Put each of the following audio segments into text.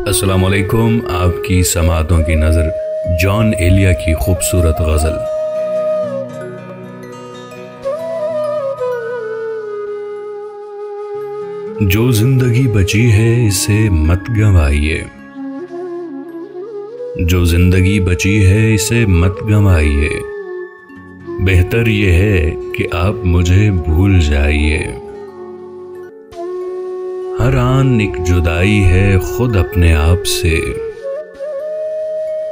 अस्सलाम वालेकुम। आपकी समातों की नज़र जॉन एलिया की खूबसूरत गज़ल। जो जिंदगी बची है इसे मत गंवाइए, जो जिंदगी बची है इसे मत गंवाइए। बेहतर ये है कि आप मुझे भूल जाइए। हर आन एक जुदाई है खुद अपने आप से,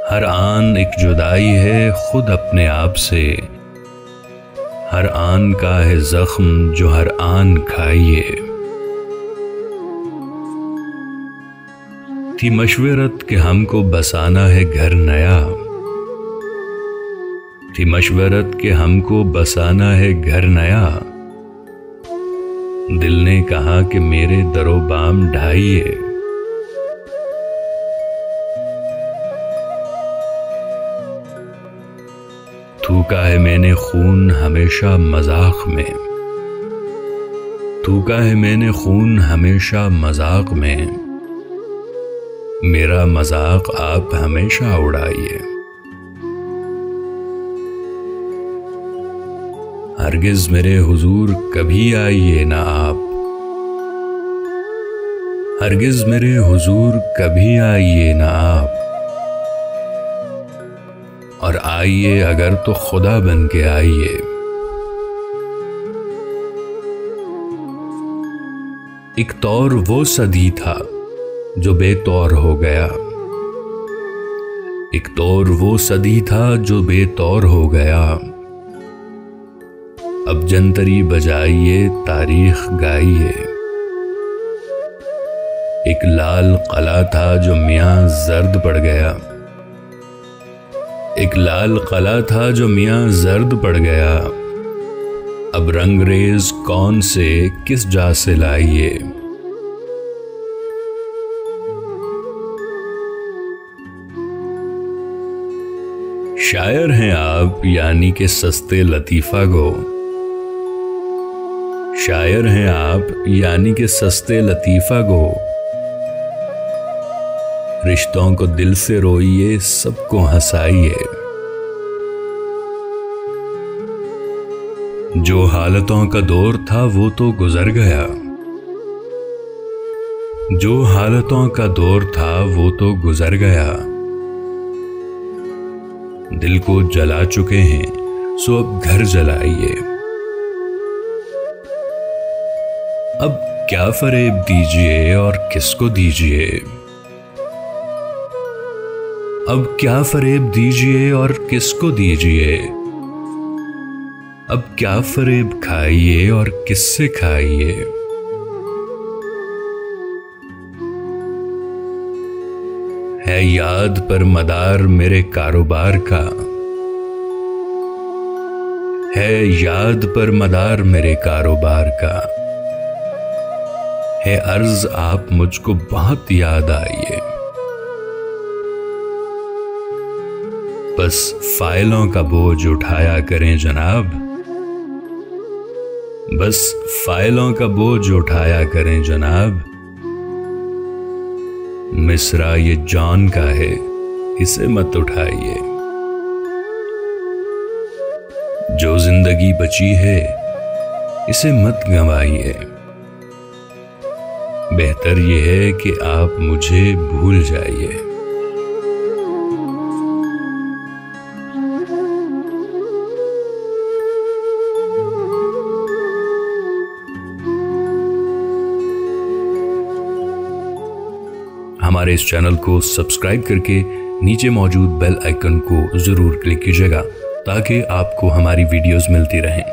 हर आन एक जुदाई है खुद अपने आप से। हर आन का है जख्म जो हर आन खाइए। थी मशवरत कि हमको बसाना है घर नया, थी मशवरत कि हमको बसाना है घर नया। दिल ने कहा कि मेरे दरो बाम ढाइए। थूका है मैंने खून हमेशा मजाक में, थूका है मैंने खून हमेशा मजाक में। मेरा मजाक आप हमेशा उड़ाइए। हरगिज मेरे हुजूर कभी आइए ना आप, हरगिज मेरे हुजूर कभी आइए ना आप। और आइए अगर तो खुदा बन के आइए। एक तौर वो सदी था जो बेतौर हो गया, एक तौर वो सदी था जो बेतौर हो गया। अब जंतरी बजाइए तारीख गाइए। एक लाल कला था जो मियां जर्द पड़ गया, एक लाल कला था जो मियां जर्द पड़ गया। अब रंगरेज कौन से किस जा से लाइए। शायर हैं आप यानी कि सस्ते लतीफ़ा गो, शायर हैं आप यानी कि सस्ते लतीफ़ा गो। रिश्तों को दिल से रोइए, सबको हंसाइए। जो हालतों का दौर था वो तो गुजर गया, जो हालतों का दौर था वो तो गुजर गया। दिल को जला चुके हैं सो अब घर जलाइए। अब क्या फरेब दीजिए और किसको दीजिए, अब क्या फरेब दीजिए और किसको दीजिए। अब क्या फरेब खाइए और किससे खाइए। है याद पर मदार मेरे कारोबार का, है याद पर मदार मेरे कारोबार का। है अर्ज आप मुझको बहुत याद आइए। बस फाइलों का बोझ उठाया करें जनाब, बस फाइलों का बोझ उठाया करें जनाब। मिसरा ये जॉन का है इसे मत उठाइए। जो जिंदगी बची है इसे मत गंवाइए। बेहतर यह है कि आप मुझे भूल जाइए। हमारे इस चैनल को सब्सक्राइब करके नीचे मौजूद बेल आइकन को जरूर क्लिक कीजिएगा ताकि आपको हमारी वीडियोस मिलती रहें।